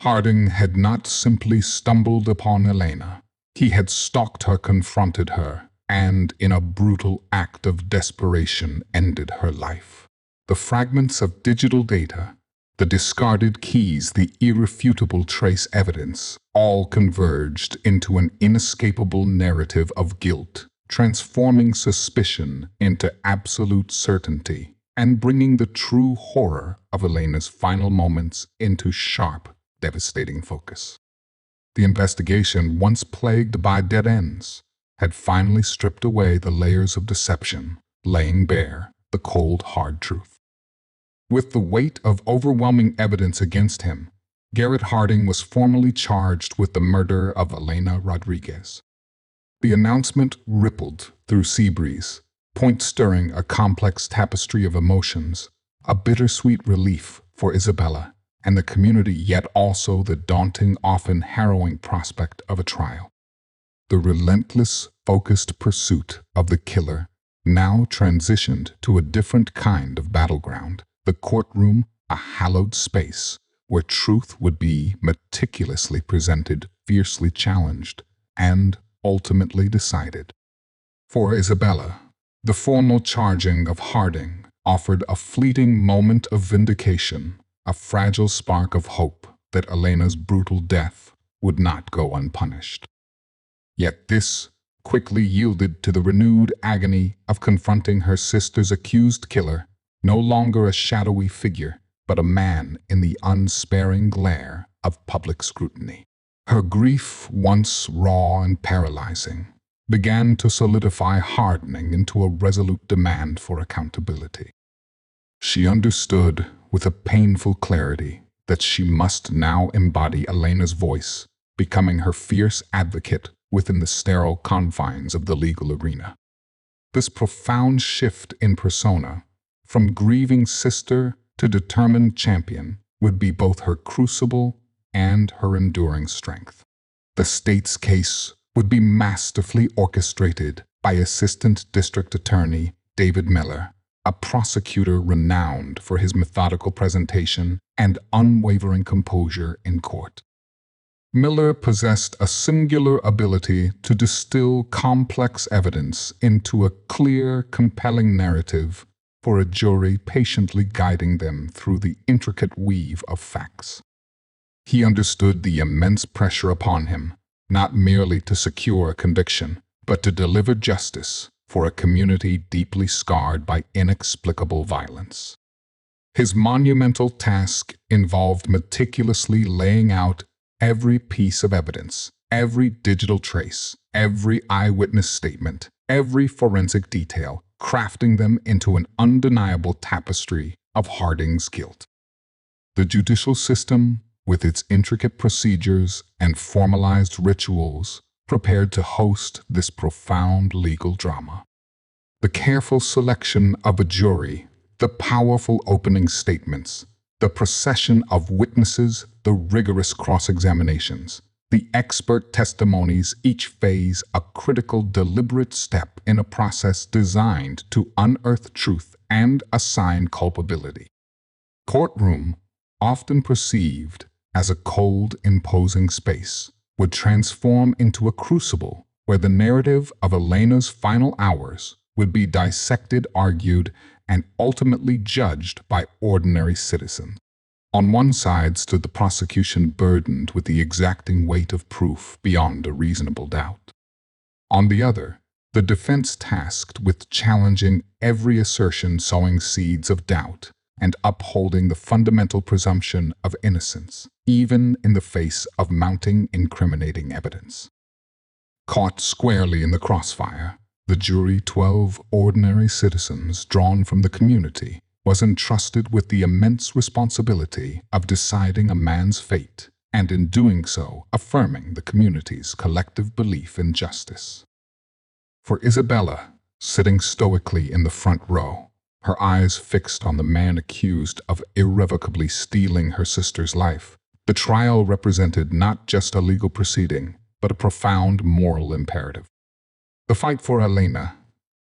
Harding had not simply stumbled upon Elena. He had stalked her, confronted her, and, in a brutal act of desperation, ended her life. The fragments of digital data, the discarded keys, the irrefutable trace evidence, all converged into an inescapable narrative of guilt, transforming suspicion into absolute certainty, and bringing the true horror of Elena's final moments into sharp, devastating focus. The investigation, once plagued by dead ends, had finally stripped away the layers of deception, laying bare the cold, hard truth. With the weight of overwhelming evidence against him, Garrett Harding was formally charged with the murder of Elena Rodriguez. The announcement rippled through Seabreeze, point-stirring a complex tapestry of emotions, a bittersweet relief for Isabella and the community, yet also the daunting, often harrowing prospect of a trial. The relentless, focused pursuit of the killer now transitioned to a different kind of battleground, the courtroom, a hallowed space where truth would be meticulously presented, fiercely challenged, and ultimately decided. For Isabella, the formal charging of Harding offered a fleeting moment of vindication, a fragile spark of hope that Elena's brutal death would not go unpunished. Yet this quickly yielded to the renewed agony of confronting her sister's accused killer, no longer a shadowy figure, but a man in the unsparing glare of public scrutiny. Her grief, once raw and paralyzing, began to solidify, hardening into a resolute demand for accountability. She understood with a painful clarity that she must now embody Elena's voice, becoming her fierce advocate within the sterile confines of the legal arena. This profound shift in persona, from grieving sister to determined champion, would be both her crucible and her enduring strength. The state's case would be masterfully orchestrated by Assistant District Attorney David Miller, a prosecutor renowned for his methodical presentation and unwavering composure in court. Miller possessed a singular ability to distill complex evidence into a clear, compelling narrative for a jury, patiently guiding them through the intricate weave of facts. He understood the immense pressure upon him, not merely to secure a conviction, but to deliver justice for a community deeply scarred by inexplicable violence. His monumental task involved meticulously laying out every piece of evidence, every digital trace, every eyewitness statement, every forensic detail, crafting them into an undeniable tapestry of Harding's guilt. The judicial system, with its intricate procedures and formalized rituals, prepared to host this profound legal drama. The careful selection of a jury, the powerful opening statements, the procession of witnesses, the rigorous cross-examinations, the expert testimonies, each phase a critical, deliberate step in a process designed to unearth truth and assign culpability. Courtroom, often perceived as a cold, imposing space, would transform into a crucible where the narrative of Elena's final hours would be dissected, argued, and ultimately judged by ordinary citizens. On one side stood the prosecution, burdened with the exacting weight of proof beyond a reasonable doubt. On the other, the defense tasked with challenging every assertion, sowing seeds of doubt, and upholding the fundamental presumption of innocence, even in the face of mounting incriminating evidence. Caught squarely in the crossfire, the jury, 12 ordinary citizens drawn from the community, was entrusted with the immense responsibility of deciding a man's fate, and in doing so, affirming the community's collective belief in justice. For Isabella, sitting stoically in the front row, her eyes fixed on the man accused of irrevocably stealing her sister's life, the trial represented not just a legal proceeding, but a profound moral imperative. The fight for Elena,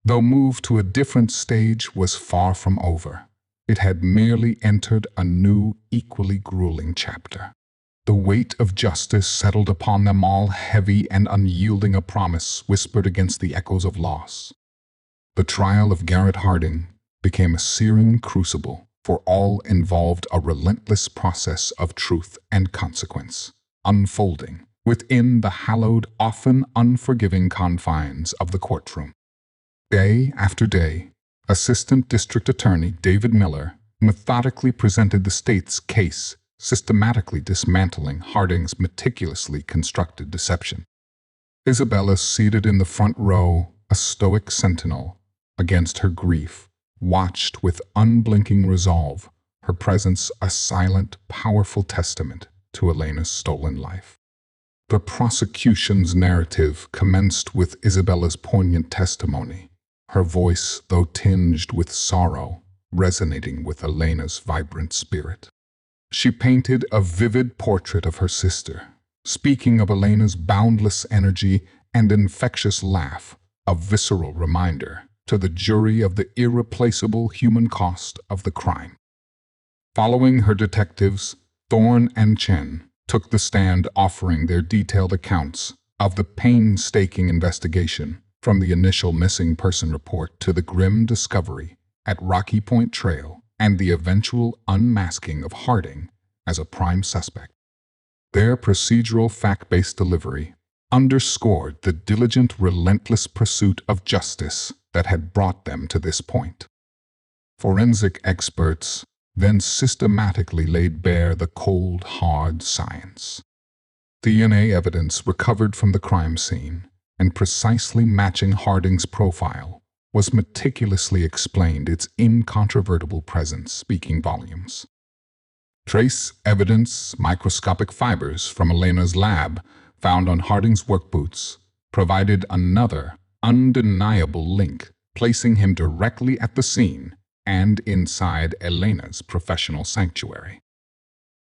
though moved to a different stage, was far from over. It had merely entered a new, equally grueling chapter. The weight of justice settled upon them all, heavy and unyielding, a promise whispered against the echoes of loss. The trial of Garrett Harding became a searing crucible for all involved, a relentless process of truth and consequence, unfolding within the hallowed, often unforgiving confines of the courtroom. Day after day, Assistant District Attorney David Miller methodically presented the state's case, systematically dismantling Harding's meticulously constructed deception. Isabella, seated in the front row, a stoic sentinel against her grief, watched with unblinking resolve, her presence a silent, powerful testament to Elena's stolen life. The prosecution's narrative commenced with Isabella's poignant testimony, her voice, though tinged with sorrow, resonating with Elena's vibrant spirit. She painted a vivid portrait of her sister, speaking of Elena's boundless energy and infectious laugh, a visceral reminder to the jury of the irreplaceable human cost of the crime. Following her, detectives, Thorne and Chen took the stand, offering their detailed accounts of the painstaking investigation, from the initial missing person report to the grim discovery at Rocky Point Trail and the eventual unmasking of Harding as a prime suspect. Their procedural, fact-based delivery underscored the diligent, relentless pursuit of justice that had brought them to this point. Forensic experts then systematically laid bare the cold, hard science. DNA evidence recovered from the crime scene and precisely matching Harding's profile was meticulously explained, its incontrovertible presence speaking volumes. Trace evidence, microscopic fibers from Elena's lab found on Harding's work boots, provided another undeniable link, placing him directly at the scene and inside Elena's professional sanctuary.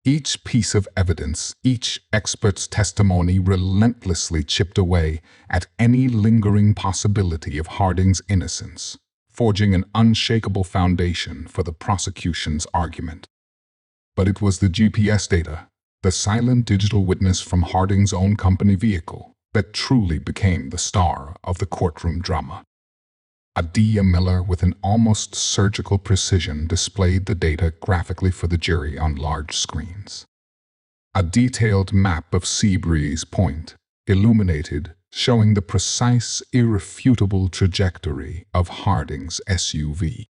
Each piece of evidence, each expert's testimony relentlessly chipped away at any lingering possibility of Harding's innocence, forging an unshakable foundation for the prosecution's argument. But it was the GPS data, the silent digital witness from Harding's own company vehicle, that truly became the star of the courtroom drama. Adia Miller, with an almost surgical precision, displayed the data graphically for the jury on large screens. A detailed map of Seabreeze Point, illuminated, showing the precise, irrefutable trajectory of Harding's SUV.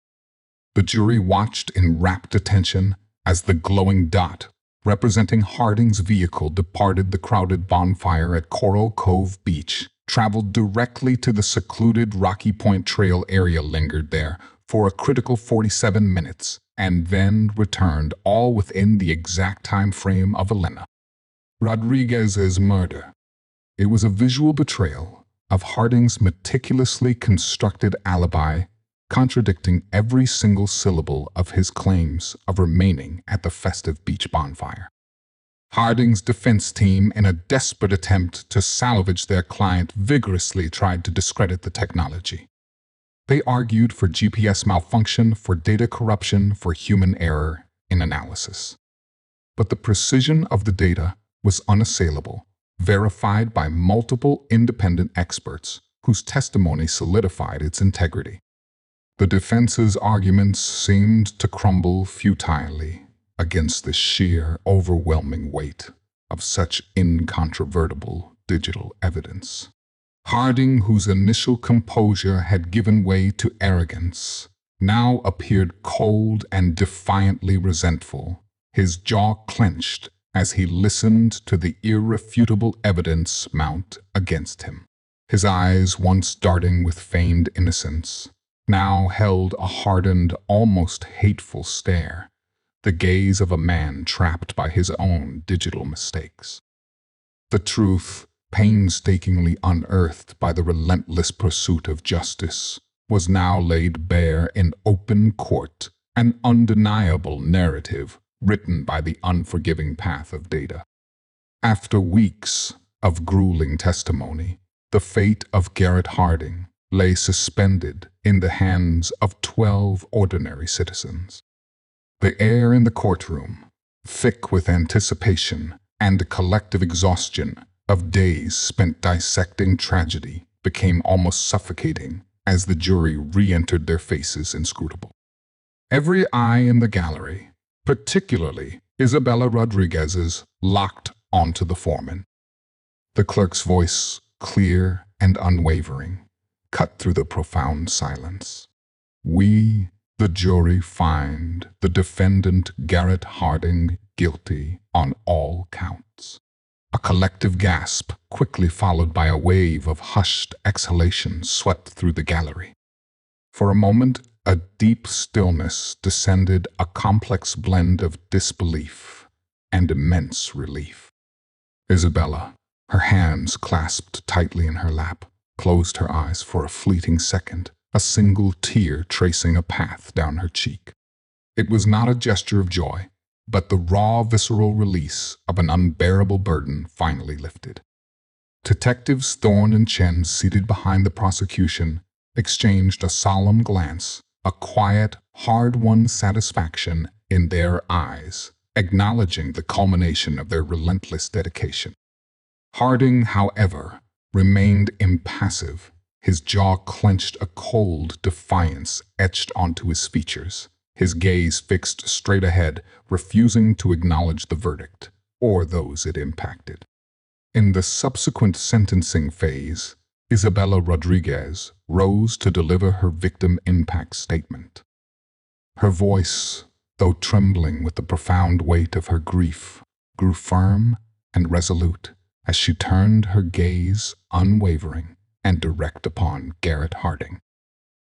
The jury watched in rapt attention as the glowing dot representing Harding's vehicle departed the crowded bonfire at Coral Cove Beach, traveled directly to the secluded Rocky Point Trail area, lingered there for a critical 47 minutes, and then returned, all within the exact time frame of Elena Rodriguez's murder. It was a visual betrayal of Harding's meticulously constructed alibi, contradicting every single syllable of his claims of remaining at the festive beach bonfire. Harding's defense team, in a desperate attempt to salvage their client, vigorously tried to discredit the technology. They argued for GPS malfunction, for data corruption, for human error in analysis. But the precision of the data was unassailable, verified by multiple independent experts whose testimony solidified its integrity. The defense's arguments seemed to crumble futilely against the sheer, overwhelming weight of such incontrovertible digital evidence. Harding, whose initial composure had given way to arrogance, now appeared cold and defiantly resentful, his jaw clenched as he listened to the irrefutable evidence mount against him. His eyes, once darting with feigned innocence, now held a hardened, almost hateful stare, the gaze of a man trapped by his own digital mistakes. The truth, painstakingly unearthed by the relentless pursuit of justice, was now laid bare in open court, an undeniable narrative written by the unforgiving path of data. After weeks of grueling testimony, the fate of Garrett Harding lay suspended in the hands of 12 ordinary citizens. The air in the courtroom, thick with anticipation and collective exhaustion of days spent dissecting tragedy, became almost suffocating as the jury re-entered, their faces inscrutable. Every eye in the gallery, particularly Isabella Rodriguez's, locked onto the foreman. The clerk's voice, clear and unwavering, cut through the profound silence. "We, the jury, find the defendant Garrett Harding guilty on all counts." A collective gasp, quickly followed by a wave of hushed exhalations, swept through the gallery. For a moment, a deep stillness descended, a complex blend of disbelief, and immense relief. Isabella, her hands clasped tightly in her lap, closed her eyes for a fleeting second, a single tear tracing a path down her cheek. It was not a gesture of joy, but the raw, visceral release of an unbearable burden finally lifted. Detectives Thorne and Chen, seated behind the prosecution, exchanged a solemn glance, a quiet, hard-won satisfaction in their eyes, acknowledging the culmination of their relentless dedication. Harding, however, remained impassive, his jaw clenched, a cold defiance etched onto his features, his gaze fixed straight ahead, refusing to acknowledge the verdict or those it impacted. In the subsequent sentencing phase, Isabella Rodriguez rose to deliver her victim impact statement. Her voice, though trembling with the profound weight of her grief, grew firm and resolute as she turned her gaze unwavering and direct upon Garrett Harding.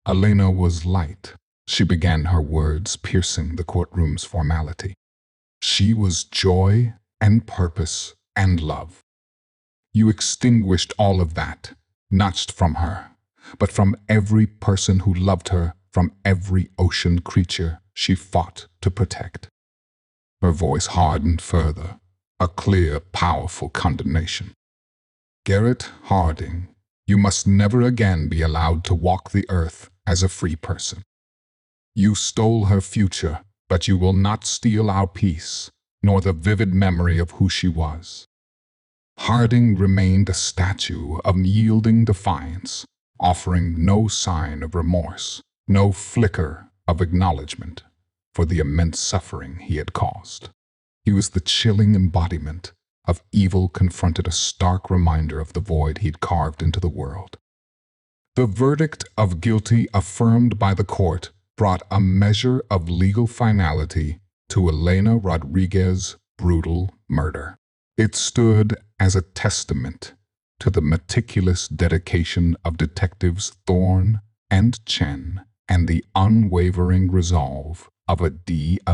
Elena was light. She began her words, piercing the courtroom's formality. She was joy and purpose and love. You extinguished all of that, not from her, but from every person who loved her, from every ocean creature she fought to protect. Her voice hardened further, a clear, powerful condemnation. Garrett Harding, you must never again be allowed to walk the earth as a free person. You stole her future, but you will not steal our peace, nor the vivid memory of who she was. Harding remained a statue of unyielding defiance, offering no sign of remorse, no flicker of acknowledgement for the immense suffering he had caused. He was the chilling embodiment of evil, confronted, a stark reminder of the void he'd carved into the world. The verdict of guilty affirmed by the court brought a measure of legal finality to Elena Rodriguez's brutal murder. It stood as a testament to the meticulous dedication of detectives Thorne and Chen and the unwavering resolve of a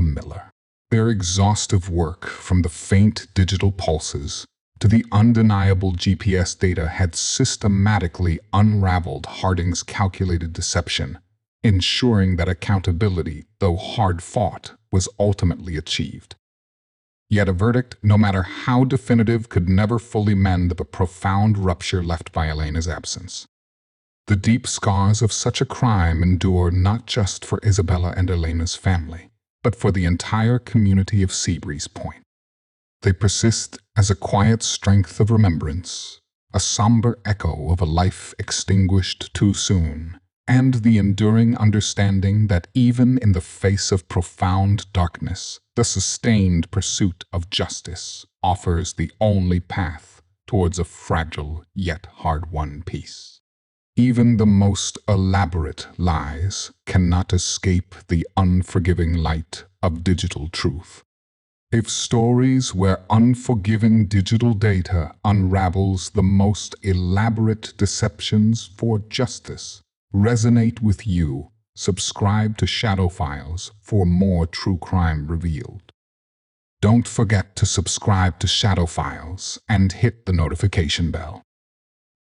Miller. Their exhaustive work, from the faint digital pulses to the undeniable GPS data, had systematically unraveled Harding's calculated deception, ensuring that accountability, though hard-fought, was ultimately achieved. Yet a verdict, no matter how definitive, could never fully mend the profound rupture left by Elena's absence. The deep scars of such a crime endure not just for Isabella and Elena's family, but for the entire community of Seabreeze Point. They persist as a quiet strength of remembrance, a somber echo of a life extinguished too soon, and the enduring understanding that even in the face of profound darkness, the sustained pursuit of justice offers the only path towards a fragile yet hard-won peace. Even the most elaborate lies cannot escape the unforgiving light of digital truth. If stories where unforgiving digital data unravels the most elaborate deceptions for justice resonate with you, subscribe to Shadow Files for more true crime revealed. Don't forget to subscribe to Shadow Files and hit the notification bell.